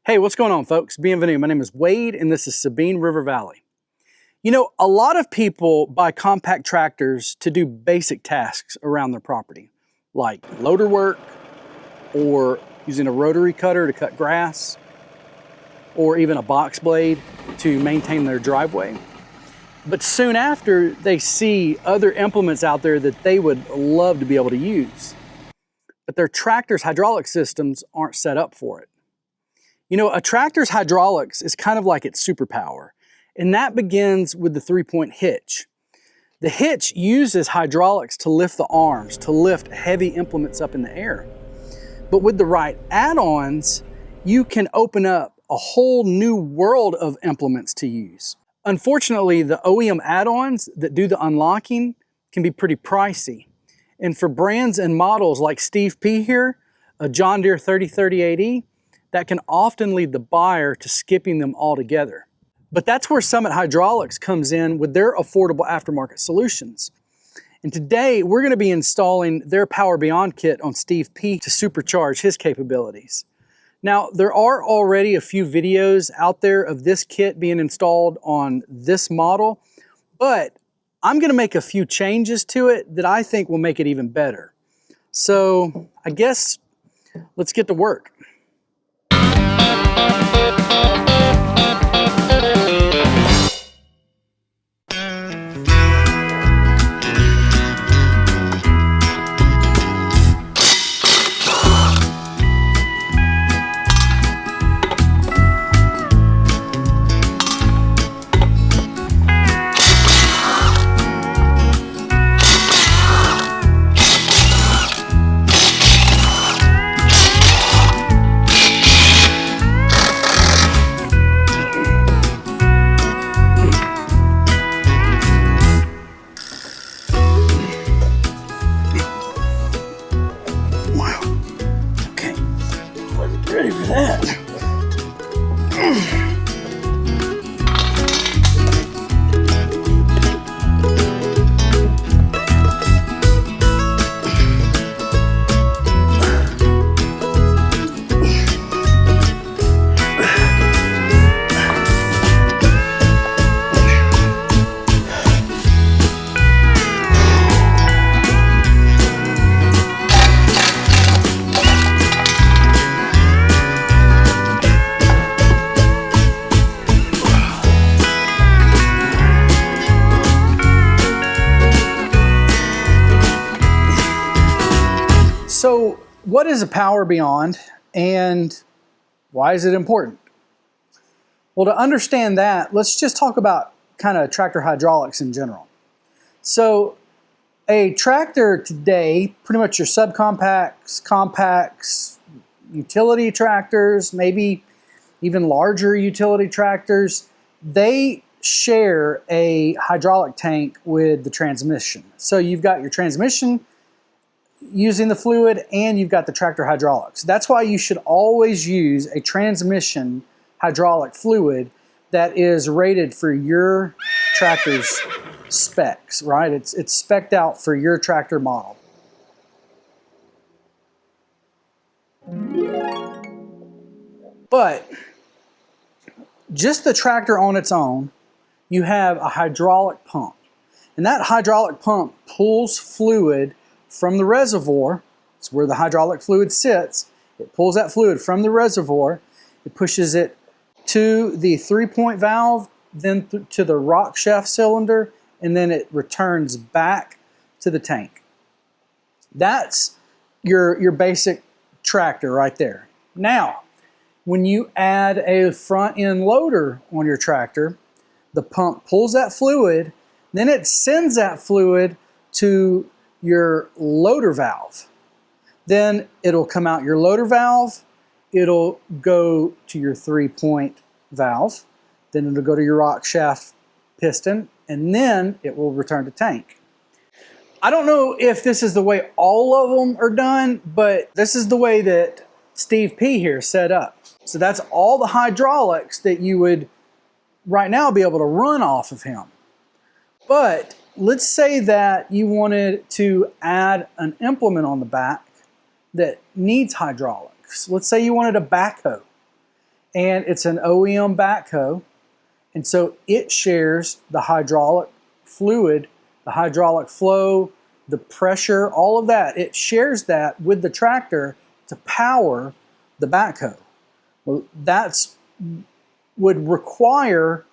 Hey, what's going on, folks? Bienvenue. My name is Wade, and this is Sabine River Valley. You know, a lot of people buy compact tractors to do basic tasks around their property, like loader work, or using a rotary cutter to cut grass, or even a box blade to maintain their driveway. But soon after, they see other implements out there that they would love to be able to use. But their tractor's hydraulic systems aren't set up for it. You know, a tractor's hydraulics is kind of like its superpower, and that begins with the three-point hitch. The hitch uses hydraulics to lift the arms, to lift heavy implements up in the air. But with the right add-ons, you can open up a whole new world of implements to use. Unfortunately, the OEM add-ons that do the unlocking can be pretty pricey. And for brands and models like Steve P here, a John Deere 3038e, that can often lead the buyer to skipping them altogether. But that's where Summit Hydraulics comes in with their affordable aftermarket solutions. And today we're going to be installing their Power Beyond kit on Steve P to supercharge his capabilities. Now, there are already a few videos out there of this kit being installed on this model, but I'm going to make a few changes to it that I think will make it even better. So I guess let's get to work. Ready for that. So what is a Power Beyond and why is it important? Well, to understand that, let's just talk about kind of tractor hydraulics in general. So a tractor today, pretty much your subcompacts, compacts, utility tractors, maybe even larger utility tractors, they share a hydraulic tank with the transmission. So you've got your transmission using the fluid, and you've got the tractor hydraulics. That's why you should always use a transmission hydraulic fluid that is rated for your tractor's specs, right? It's spec'd out for your tractor model. But just the tractor on its own, you have a hydraulic pump. And that hydraulic pump pulls fluid from the reservoir. It's where the hydraulic fluid sits. It pulls that fluid from the reservoir, it pushes it to the three-point valve, then to the rock shaft cylinder, and then it returns back to the tank. That's your basic tractor right there. Now, when you add a front end loader on your tractor, the pump pulls that fluid, then it sends that fluid to your loader valve. Then it'll come out your loader valve, it'll go to your three-point valve, then it'll go to your rock shaft piston, and then it will return to tank. I don't know if this is the way all of them are done, but this is the way that Steve P here set up. So that's all the hydraulics that you would right now be able to run off of him. But let's say that you wanted to add an implement on the back that needs hydraulics. Let's say you wanted a backhoe and it's an OEM backhoe. And so it shares the hydraulic fluid, the hydraulic flow, the pressure, all of that. It shares that with the tractor to power the backhoe. Well, that's would require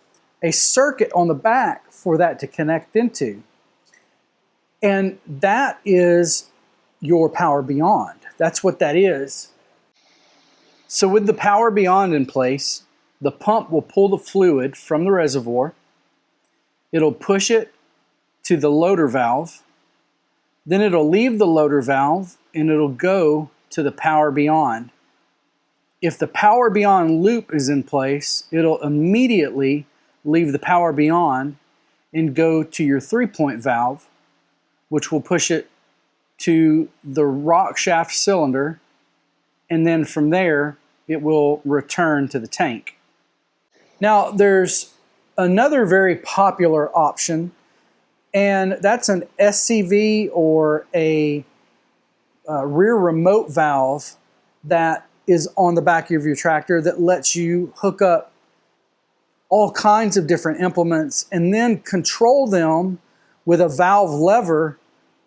a circuit on the back for that to connect into. And that is your Power Beyond. That's what that is. So with the Power Beyond in place, the pump will pull the fluid from the reservoir. It'll push it to the loader valve. Then it'll leave the loader valve and it'll go to the Power Beyond. If the Power Beyond loop is in place, it'll immediately leave the Power Beyond and go to your 3-point valve, which will push it to the rock shaft cylinder, and then from there it will return to the tank. Now there's another very popular option, and that's an SCV or a rear remote valve that is on the back of your tractor that lets you hook up all kinds of different implements and then control them with a valve lever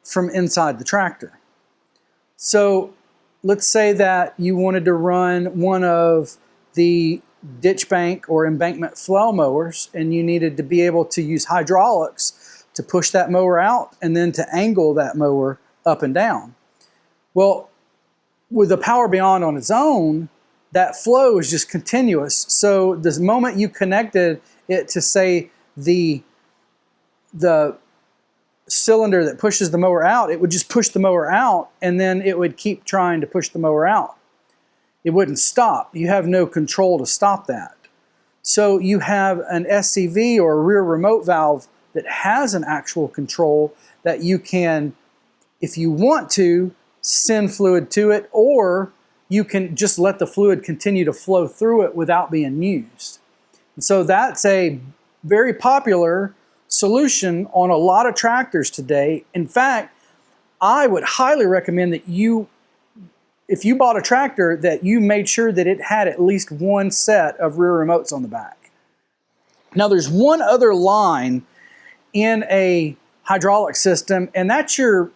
from inside the tractor. So let's say that you wanted to run one of the ditch bank or embankment flail mowers and you needed to be able to use hydraulics to push that mower out and then to angle that mower up and down. Well, with the Power Beyond on its own, that flow is just continuous. So the moment you connected it to, say, the cylinder that pushes the mower out, it would just push the mower out, and then it would keep trying to push the mower out. It wouldn't stop. You have no control to stop that. So you have an SCV or a rear remote valve that has an actual control that you can, if you want to, send fluid to it, or you can just let the fluid continue to flow through it without being used. And so that's a very popular solution on a lot of tractors today. In fact, I would highly recommend that you, if you bought a tractor, that you made sure that it had at least one set of rear remotes on the back. Now there's one other line in a hydraulic system, and that's your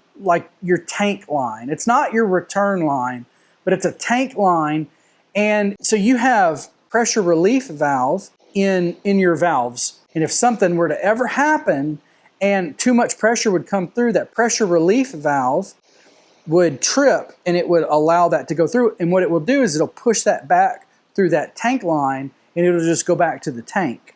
tank line. It's not your return line, but it's a tank line. And so you have pressure relief valve in your valves. And if something were to ever happen and too much pressure would come through, that pressure relief valve would trip and it would allow that to go through. And what it will do is it'll push that back through that tank line and it'll just go back to the tank.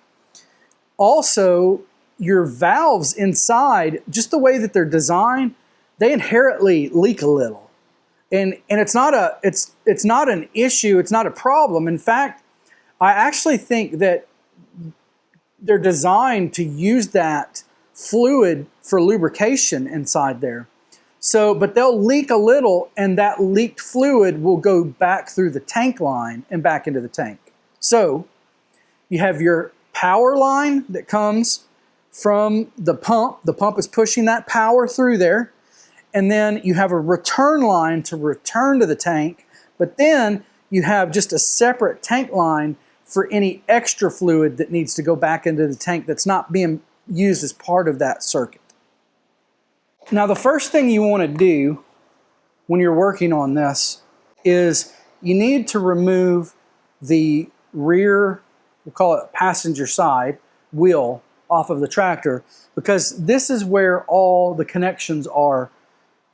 Also, your valves inside, just the way that they're designed, they inherently leak a little. And it's not an issue, it's not a problem. In fact, I actually think that they're designed to use that fluid for lubrication inside there. So, but they'll leak a little, and that leaked fluid will go back through the tank line and back into the tank. So you have your power line that comes from the pump. The pump is pushing that power through there. And then you have a return line to return to the tank, but then you have just a separate tank line for any extra fluid that needs to go back into the tank that's not being used as part of that circuit. Now, the first thing you want to do when you're working on this is you need to remove the rear, we'll call it passenger side wheel off of the tractor, because this is where all the connections are.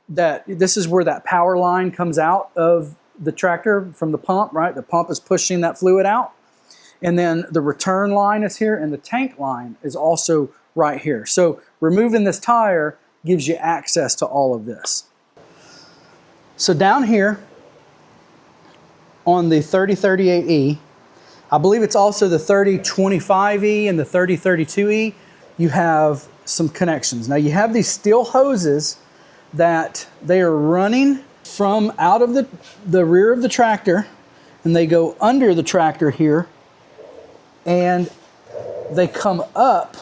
This is where that power line comes out of the tractor from the pump, right? The pump is pushing that fluid out. And then the return line is here, and the tank line is also right here. So removing this tire gives you access to all of this. So down here on the 3038e, I believe it's also the 3025e and the 3032e, you have some connections. Now you have these steel hoses that they are running from out of the rear of the tractor, and they go under the tractor here, and they come up,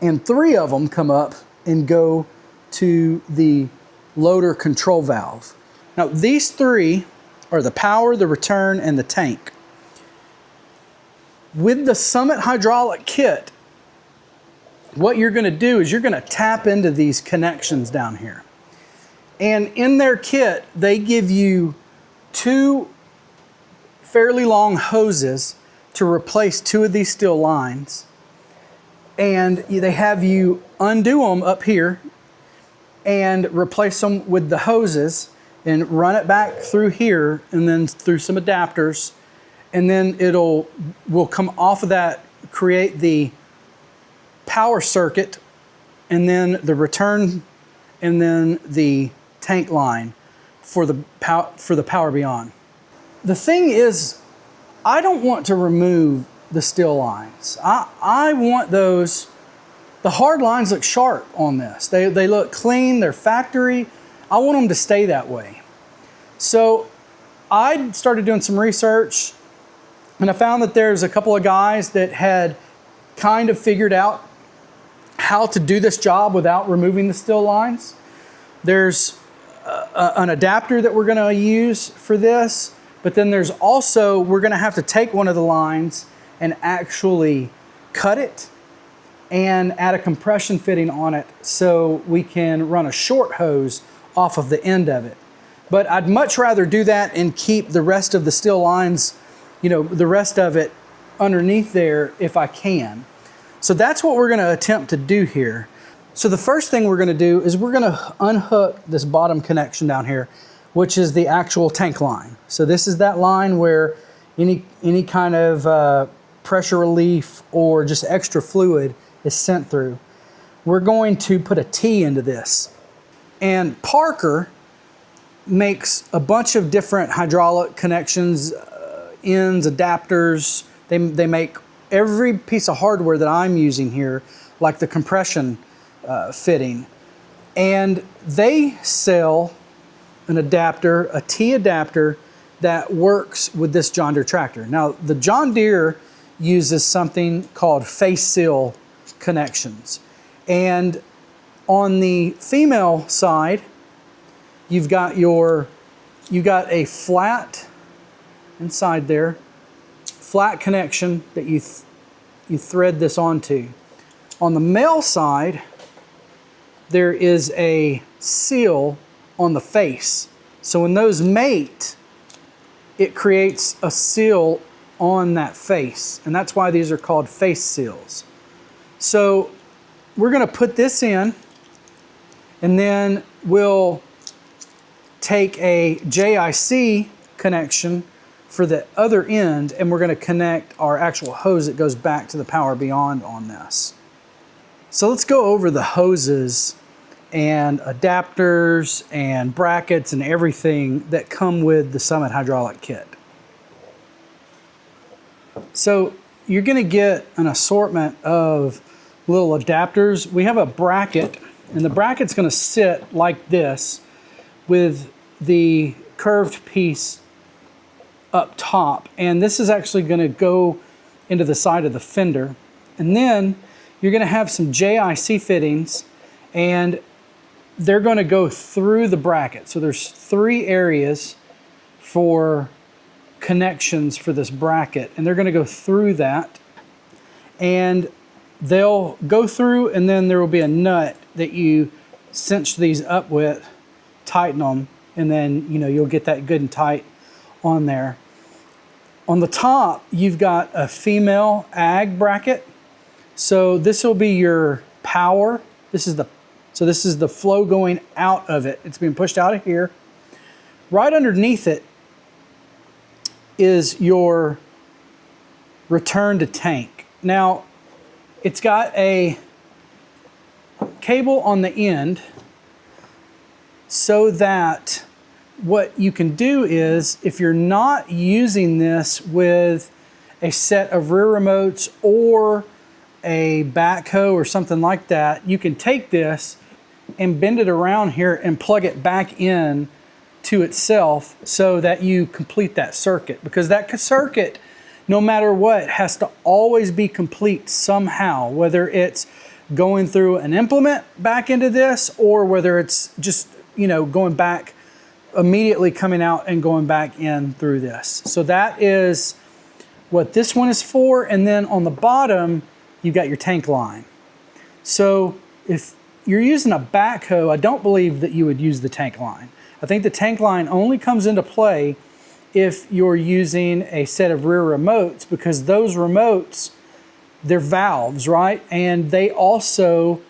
and 3 of them come up and go to the loader control valve. Now these 3 are the power, the return, and the tank. With the Summit hydraulic kit, what you're going to do is you're going to tap into these connections down here. And in their kit, they give you 2 fairly long hoses to replace 2 of these steel lines. And they have you undo them up here and replace them with the hoses and run it back through here and then through some adapters. And then will come off of that, create the power circuit, and then the return, and then the tank line for the power beyond. The thing is, I don't want to remove the steel lines. I want those, the hard lines look sharp on this. They look clean, they're factory. I want them to stay that way. So I started doing some research, and I found that there's a couple of guys that had kind of figured out how to do this job without removing the steel lines. There's an adapter that we're going to use for this, but then there's also, we're going to have to take one of the lines and actually cut it and add a compression fitting on it so we can run a short hose off of the end of it. But I'd much rather do that and keep the rest of the steel lines, you know, the rest of it underneath there if I can. So that's what we're going to attempt to do here. So the first thing we're going to do is we're going to unhook this bottom connection down here, which is the actual tank line. So this is that line where any kind of pressure relief or just extra fluid is sent through. We're going to put a T into this. And Parker makes a bunch of different hydraulic connections, ends, adapters. They make every piece of hardware that I'm using here, like the compression fitting. And they sell an adapter, a T adapter, that works with this John Deere tractor. Now, the John Deere uses something called face seal connections. And on the female side, you've got a flat inside there, flat connection that you thread this onto. On the male side, there is a seal on the face. So when those mate, it creates a seal on that face. And that's why these are called face seals. So we're going to put this in, and then we'll take a JIC connection for the other end, and we're going to connect our actual hose that goes back to the power beyond on this. So let's go over the hoses and adapters and brackets and everything that come with the Summit hydraulic kit. So you're going to get an assortment of little adapters. We have a bracket, and the bracket's going to sit like this with the curved piece up top, and this is actually going to go into the side of the fender. And then you're going to have some JIC fittings, and they're going to go through the bracket. So there's 3 areas for connections for this bracket, and they're going to go through that, and they'll go through, and then there will be a nut that you cinch these up with, tighten them, and then you'll get that good and tight on there. On the top, you've got a female ag bracket. So this will be your power. This is the flow going out of it. It's being pushed out of here. Right underneath it is your return to tank. Now, it's got a cable on the end so that what you can do is, if you're not using this with a set of rear remotes or a backhoe or something like that, you can take this and bend it around here and plug it back in to itself so that you complete that circuit. Because that circuit, no matter what, has to always be complete somehow, whether it's going through an implement back into this or whether it's just, going back immediately coming out and going back in through this. So that is what this one is for. And then on the bottom, you've got your tank line. So if you're using a backhoe, I don't believe that you would use the tank line. I think the tank line only comes into play if you're using a set of rear remotes, because those remotes, they're valves, right? And they also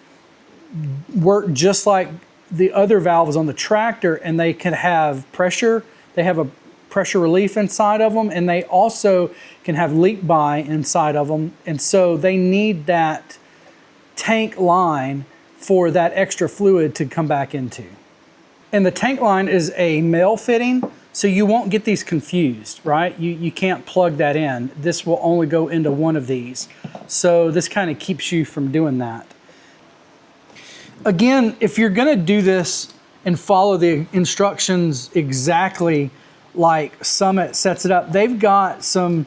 work just like the other valves on the tractor, and they can have pressure. They have a pressure relief inside of them, and they also can have leak by inside of them. And so they need that tank line for that extra fluid to come back into. And the tank line is a male fitting, so you won't get these confused, right? You can't plug that in. This will only go into one of these. So this kind of keeps you from doing that. Again, if you're gonna do this and follow the instructions exactly like Summit sets it up, they've got some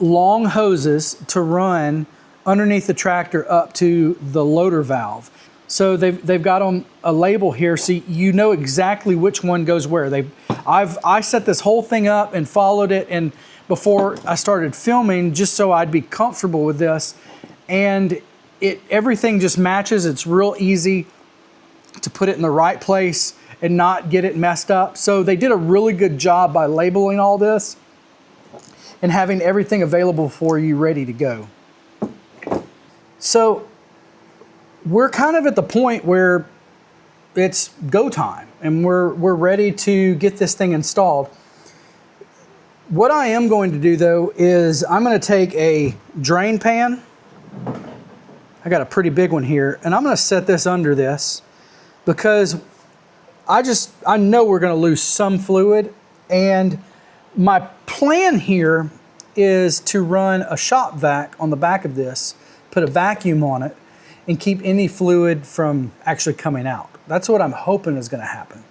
long hoses to run underneath the tractor up to the loader valve. So they've got on a label here, so you know exactly which one goes where. I set this whole thing up and followed it, and before I started filming, just so I'd be comfortable with this, and everything just matches. It's real easy to put it in the right place and not get it messed up. So they did a really good job by labeling all this and having everything available for you ready to go. So we're kind of at the point where it's go time, and we're ready to get this thing installed. What I am going to do though is I'm going to take a drain pan. I got a pretty big one here, and I'm going to set this under this because I know we're going to lose some fluid, and my plan here is to run a shop vac on the back of this, put a vacuum on it, and keep any fluid from actually coming out. That's what I'm hoping is going to happen.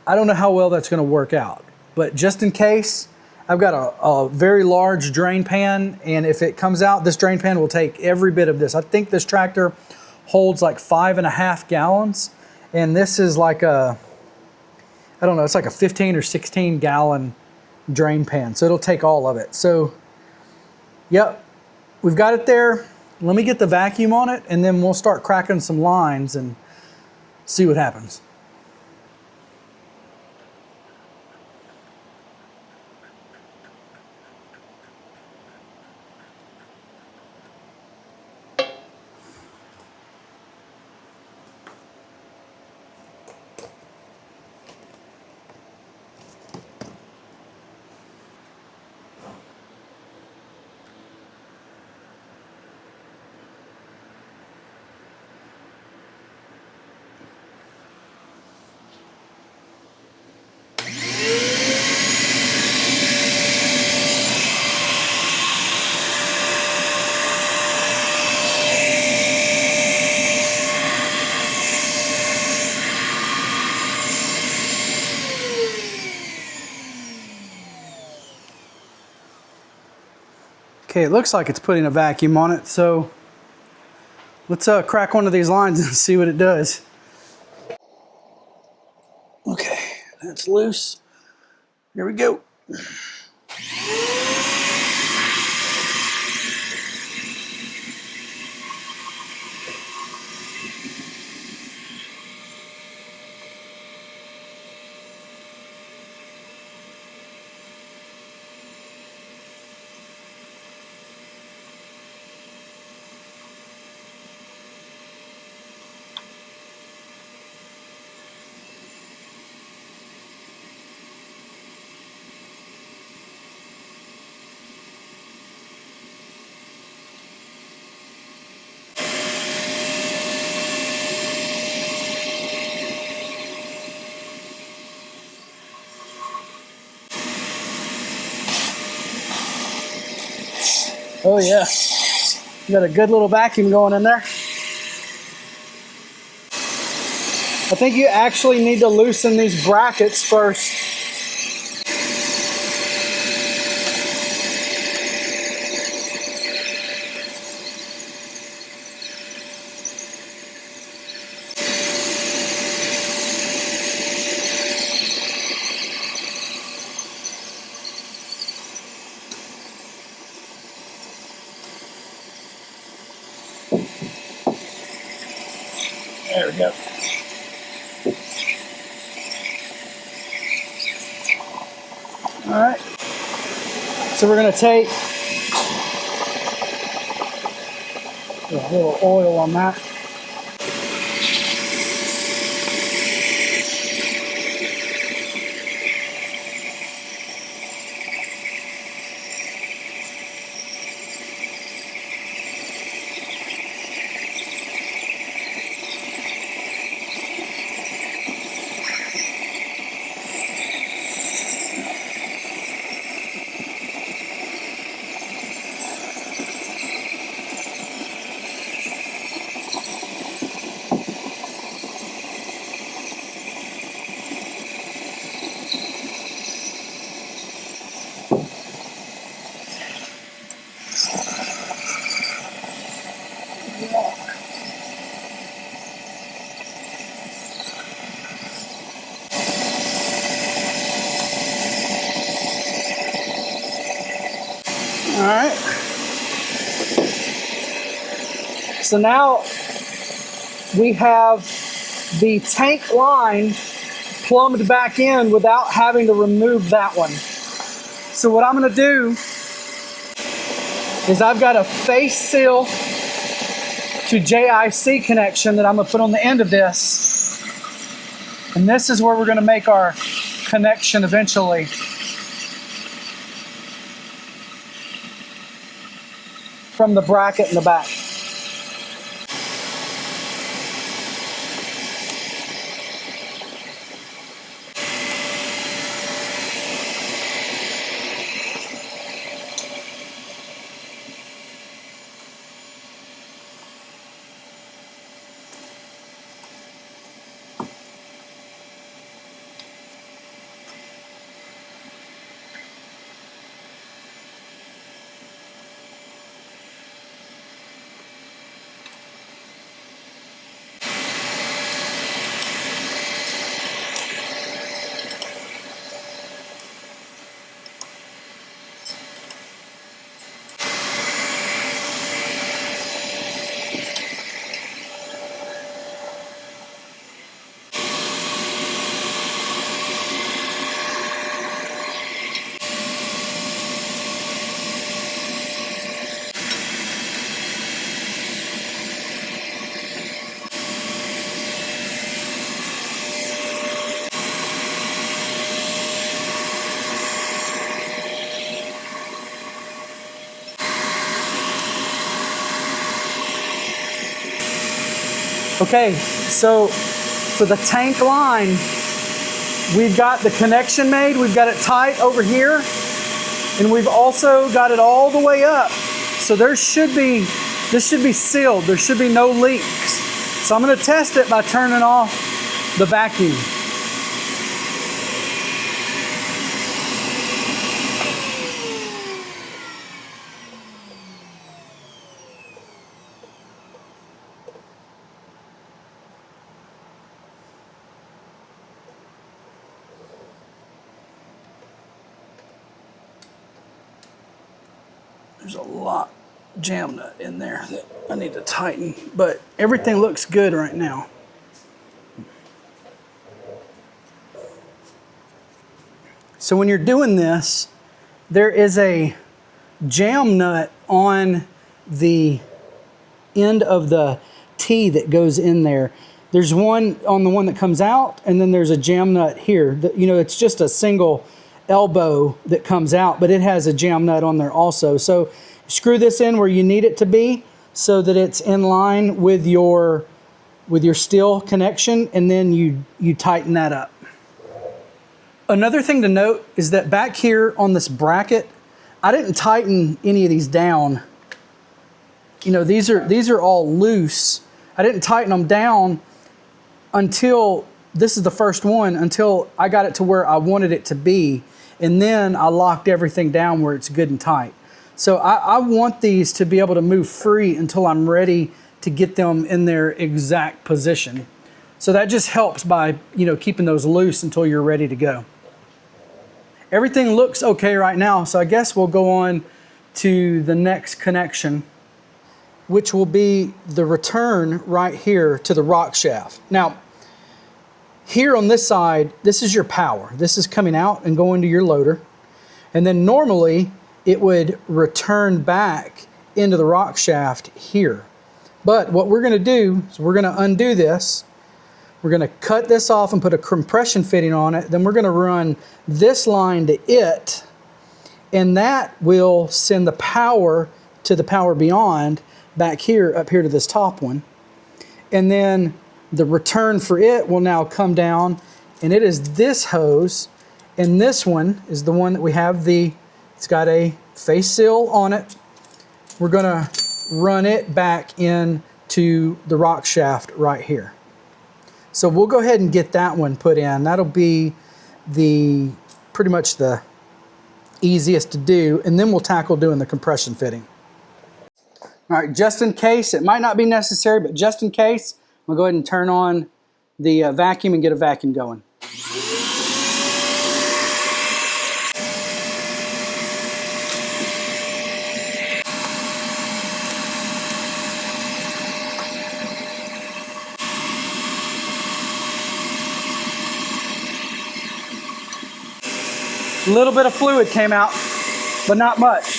I don't know how well that's going to work out, but just in case, I've got a very large drain pan, and if it comes out, this drain pan will take every bit of this. I think this tractor holds like 5.5 gallons, and this is like I don't know, it's like a 15 or 16 gallon drain pan, so it'll take all of it. So, yep, we've got it there. Let me get the vacuum on it, and then we'll start cracking some lines and see what happens. Okay, it looks like it's putting a vacuum on it, so let's crack one of these lines and see what it does. Okay, that's loose. Here we go. Oh yeah, you got a good little vacuum going in there. I think you actually need to loosen these brackets first. There we go. All right. So we're going to take a little oil on that. All right. So now we have the tank line plumbed back in without having to remove that one. So what I'm going to do is I've got a face seal to JIC connection that I'm going to put on the end of this. And this is where we're going to make our connection eventually. From the bracket in the back. Okay, so for the tank line, we've got the connection made, we've got it tight over here, and we've also got it all the way up. So this should be sealed, there should be no leaks. So I'm going to test it by turning off the vacuum. There's a lot jam nut in there that I need to tighten, but everything looks good right now. So when you're doing this, there is a jam nut on the end of the T that goes in there. There's one on the one that comes out, and then there's a jam nut here. You know, it's just a single elbow that comes out, but it has a jam nut on there also. So screw this in where you need it to be so that it's in line with your steel connection, and then you tighten that up. Another thing to note is that back here on this bracket, I didn't tighten any of these down. You know, these are all loose. I didn't tighten them down until this is the first one, until I got it to where I wanted it to be. And then I locked everything down where it's good and tight. So I want these to be able to move free until I'm ready to get them in their exact position. So that just helps by, you know, keeping those loose until you're ready to go. Everything looks okay right now, so I guess we'll go on to the next connection. which will be the return right here to the rock shaft. Now, here on this side, this is your power. This is coming out and going to your loader. And then normally it would return back into the rock shaft here. But what we're gonna do is we're gonna undo this. We're gonna cut this off and put a compression fitting on it. Then we're gonna run this line to it, and that will send the power to the power beyond back here, up here to this top one. And then the return for it will now come down, and it is this hose, and this one is the one that we have it's got a face seal on it. We're gonna run it back into the rock shaft right here. So we'll go ahead and get that one put in. That'll be pretty much the easiest to do, and then we'll tackle doing the compression fitting. All right, just in case, it might not be necessary, but just in case, we'll go ahead and turn on the vacuum and get a vacuum going. A little bit of fluid came out, but not much.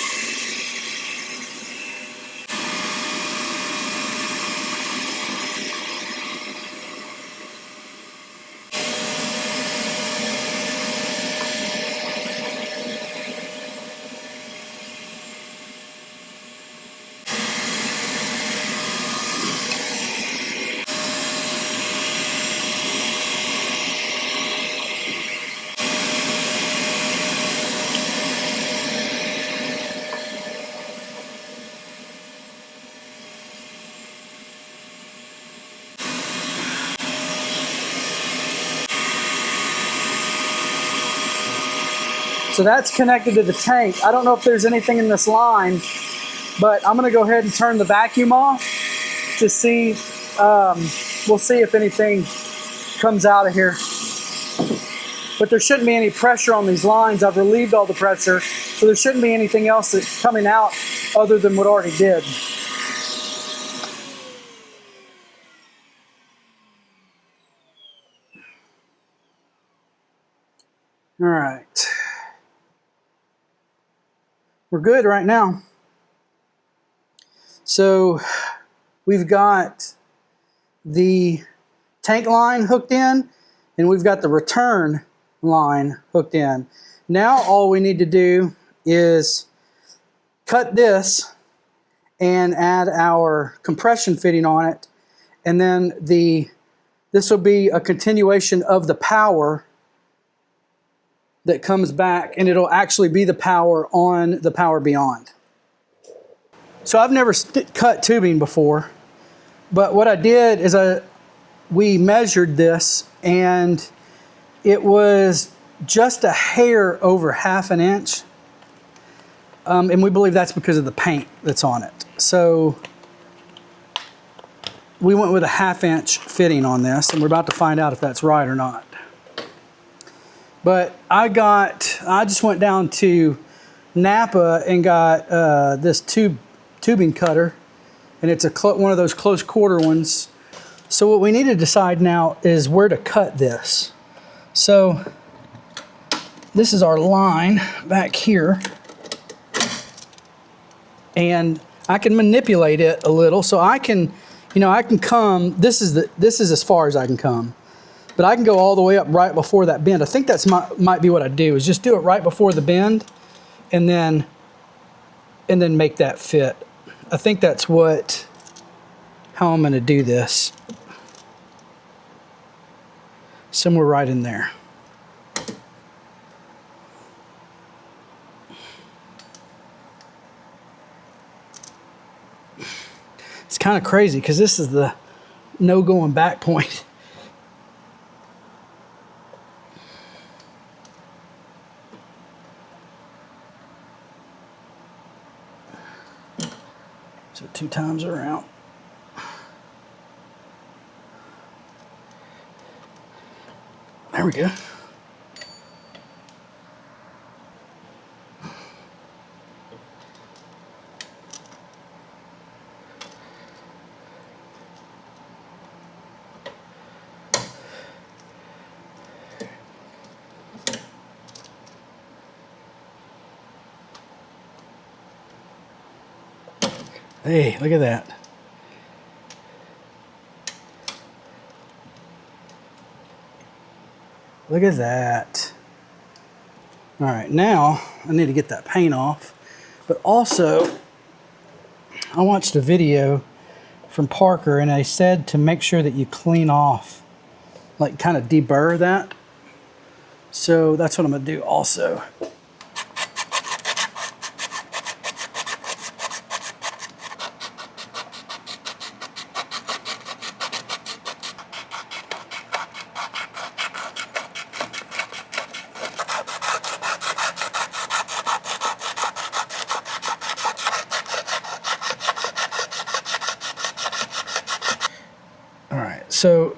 So that's connected to the tank. I don't know if there's anything in this line, but I'm gonna go ahead and turn the vacuum off to see, we'll see if anything comes out of here. But there shouldn't be any pressure on these lines. I've relieved all the pressure, so there shouldn't be anything else that's coming out other than what already did. All right. We're good right now. So we've got the tank line hooked in, and we've got the return line hooked in. Now all we need to do is cut this and add our compression fitting on it, and then this will be a continuation of the power that comes back, and it'll actually be the power on the power beyond. So I've never cut tubing before, but what I did is we measured this, and it was just a hair over ½ inch, and we believe that's because of the paint that's on it. So we went with a ½ inch fitting on this, and we're about to find out if that's right or not. But I just went down to Napa and got this tubing cutter, and it's one of those close quarter ones. So what we need to decide now is where to cut this. So this is our line back here, and I can manipulate it a little, so I can come. This is as far as I can come. But I can go all the way up right before that bend. I think that's might be what I do, is just do it right before the bend, and then make that fit. I think that's how I'm going to do this. Somewhere right in there. It's kind of crazy because this is the no going back point. So 2 times around. There we go. Hey, look at that. Look at that. All right, now I need to get that paint off, but also I watched a video from Parker and they said to make sure that you clean off, like kind of deburr that. So that's what I'm gonna do also. All right, so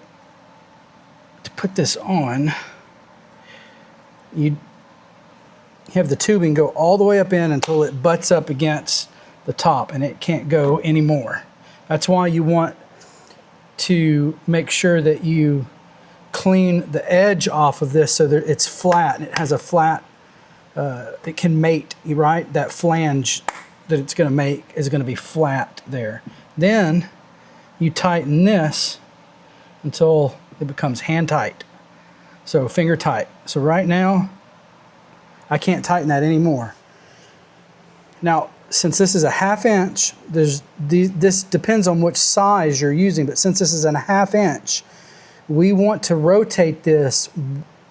to put this on, you have the tubing go all the way up in until it butts up against the top and it can't go anymore. That's why you want to make sure that you clean the edge off of this so that it's flat and it has a flat, it can mate, right? That flange that it's gonna make is gonna be flat there. Then you tighten this until it becomes hand tight. So finger tight. So right now, I can't tighten that anymore. Now, since this is a 1/2 inch, this depends on which size you're using, but since this is a 1/2 inch, we want to rotate this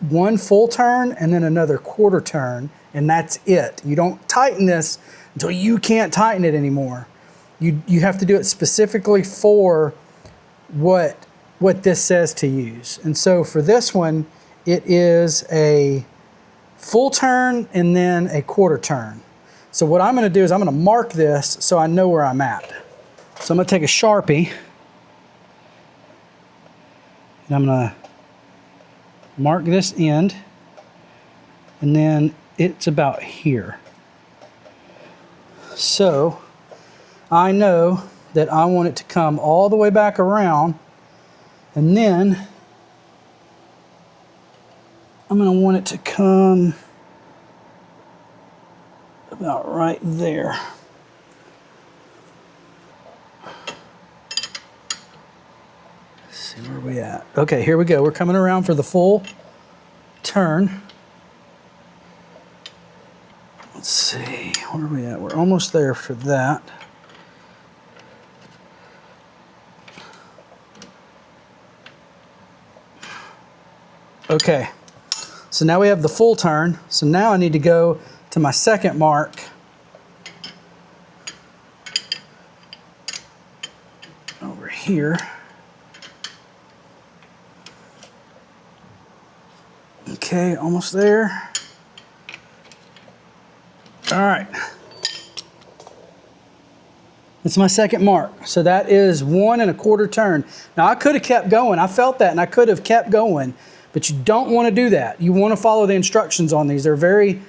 1 full turn and then another 1/4 turn, and that's it. You don't tighten this until you can't tighten it anymore. You have to do it specifically for what this says to use. And so for this one, it is a full turn and then a 1/4 turn. So what I'm gonna do is I'm gonna mark this so I know where I'm at. So I'm gonna take a Sharpie and I'm gonna mark this end, and then it's about here. So I know that I want it to come all the way back around, and then I'm going to want it to come about right there. Let's see where we at. Okay, here we go. We're coming around for the full turn. Let's see, where are we at? We're almost there for that. Okay, so now we have the full turn. So now I need to go to my second mark. Over here. Okay, almost there. All right. It's my second mark. So that is 1 1/4 turn. Now I could have kept going. I felt that and I could have kept going. But you don't want to do that. You want to follow the instructions on these. They're very,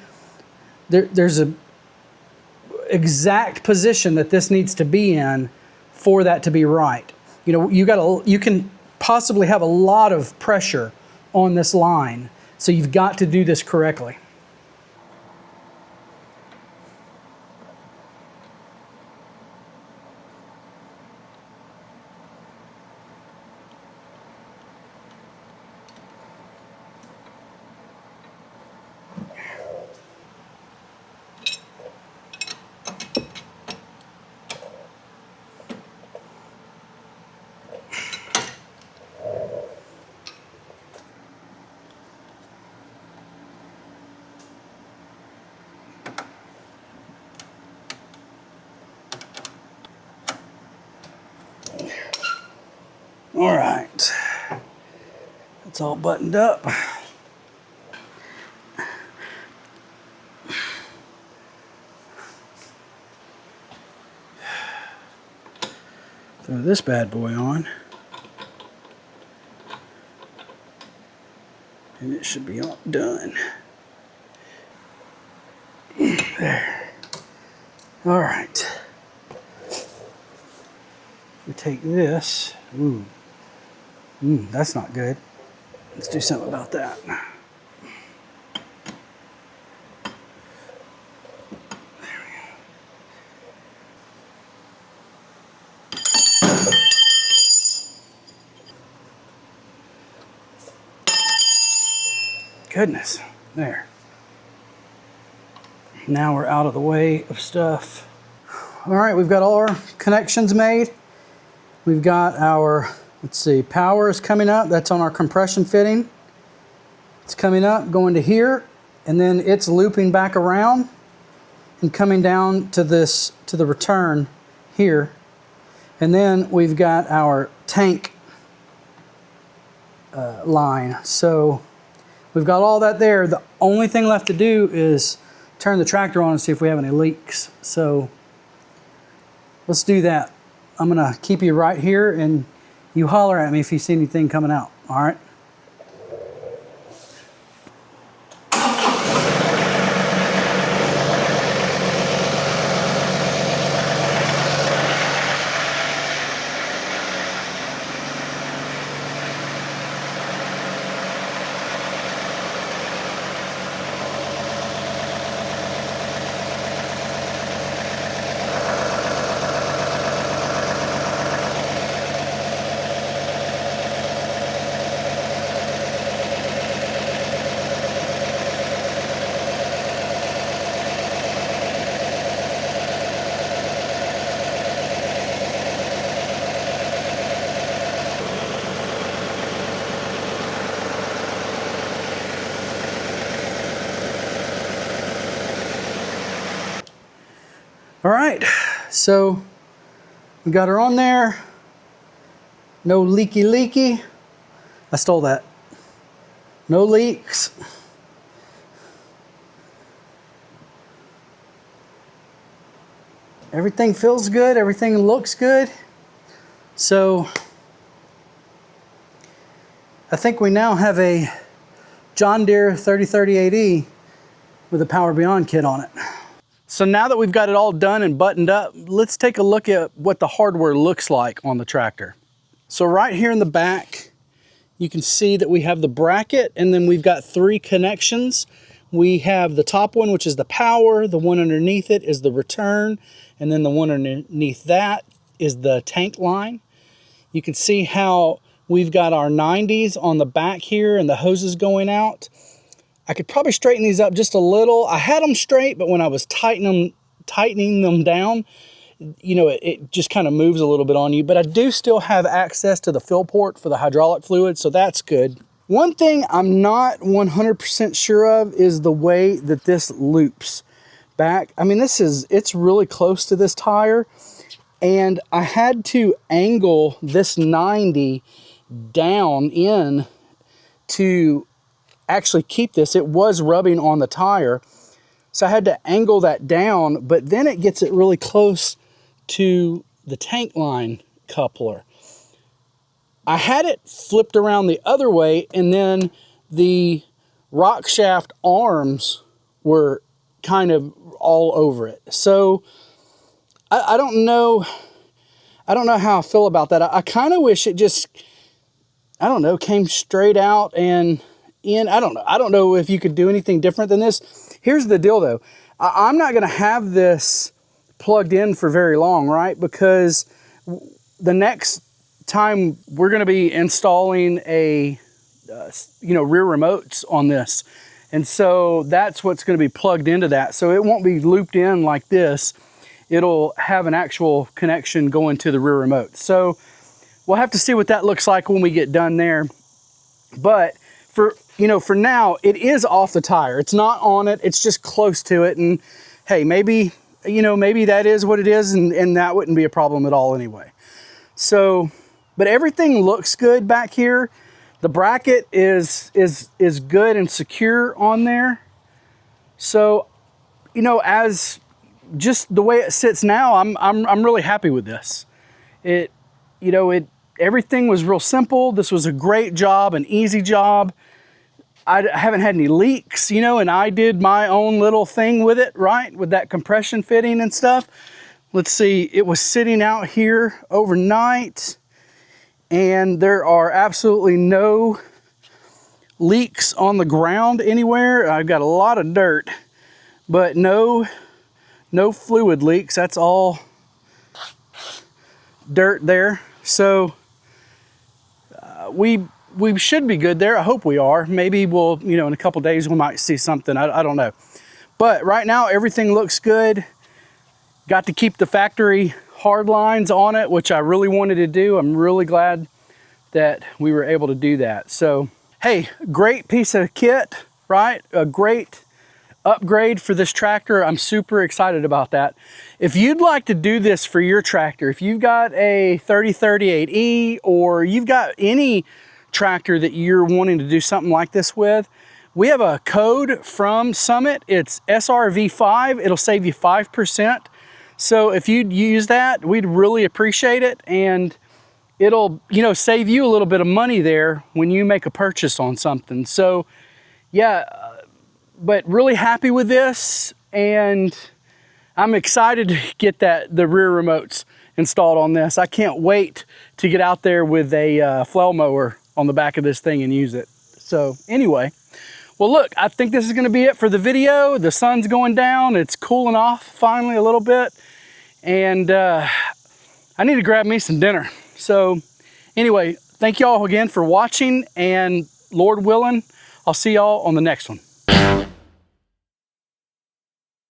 there's a exact position that this needs to be in for that to be right. You know, you can possibly have a lot of pressure on this line. So you've got to do this correctly. All right, it's all buttoned up. Throw this bad boy on, and it should be all done. There. All right. We take this. Ooh. That's not good. Let's do something about that. There we go. 'Cause goodness. There. Now we're out of the way of stuff. All right, we've got all our connections made. We've got our, let's see, power is coming up. That's on our compression fitting. It's coming up, going to here, and then it's looping back around and coming down to this, to the return here. And then we've got our tank line. So we've got all that there. The only thing left to do is turn the tractor on and see if we have any leaks. So let's do that. I'm gonna keep you right here and you holler at me if you see anything coming out, all right? All right, so we got her on there. No leaky. I stole that. No leaks. Everything feels good, everything looks good. So I think we now have a John Deere 3038e with a Power Beyond kit on it. So now that we've got it all done and buttoned up, let's take a look at what the hardware looks like on the tractor. So right here in the back, you can see that we have the bracket, and then we've got 3 connections. We have the top one, which is the power, the one underneath it is the return, and then the one underneath that is the tank line. You can see how we've got our 90s on the back here and the hoses going out. I could probably straighten these up just a little. I had them straight, but when I was tightening them down, you know, it just kind of moves a little bit on you. But I do still have access to the fill port for the hydraulic fluid, so that's good. One thing I'm not 100% sure of is the way that this loops back. I mean, it's really close to this tire, and I had to angle this 90 down in to actually keep this. It was rubbing on the tire, so I had to angle that down, but then it gets it really close to the tank line coupler. I had it flipped around the other way, and then the rock shaft arms were kind of all over it. So I don't know how I feel about that. I kind of wish it just, I don't know, came straight out and in. I don't know if you could do anything different than this. Here's the deal though. I'm not gonna have this plugged in for very long, right? Because the next time we're gonna be installing a, rear remotes on this. And so that's what's gonna be plugged into that. So it won't be looped in like this. It'll have an actual connection going to the rear remote. So we'll have to see what that looks like when we get done there. But for now, it is off the tire. It's not on it, it's just close to it. And hey, maybe that is what it is, and that wouldn't be a problem at all anyway. So, but everything looks good back here. The bracket is good and secure on there. So, as just the way it sits now, I'm really happy with this. Everything was real simple. This was a great job, an easy job. I haven't had any leaks, and I did my own little thing with it, right? With that compression fitting and stuff. Let's see, it was sitting out here overnight, and there are absolutely no leaks on the ground anywhere. I've got a lot of dirt, but no fluid leaks. That's all dirt there. So we we should be good there. I hope we are. Maybe we'll, you know, in a couple days we might see something. I don't know. But right now everything looks good. Got to keep the factory hard lines on it, which I really wanted to do. I'm really glad that we were able to do that. So, hey, great piece of kit, right? A great upgrade for this tractor. I'm super excited about that. If you'd like to do this for your tractor, if you've got a 3038e or you've got any tractor that you're wanting to do something like this with, we have a code from Summit. It's SRV5. It'll save you 5%. So if you'd use that, we'd really appreciate it, and it'll, you know, save you a little bit of money there when you make a purchase on something. So yeah, but really happy with this, and I'm excited to get the rear remotes installed on this. I can't wait to get out there with a flail mower on the back of this thing and use it. So anyway, well look, I think this is gonna be it for the video. The sun's going down, it's cooling off finally a little bit, and I need to grab me some dinner. So anyway, thank y'all again for watching, and Lord willing, I'll see y'all on the next one.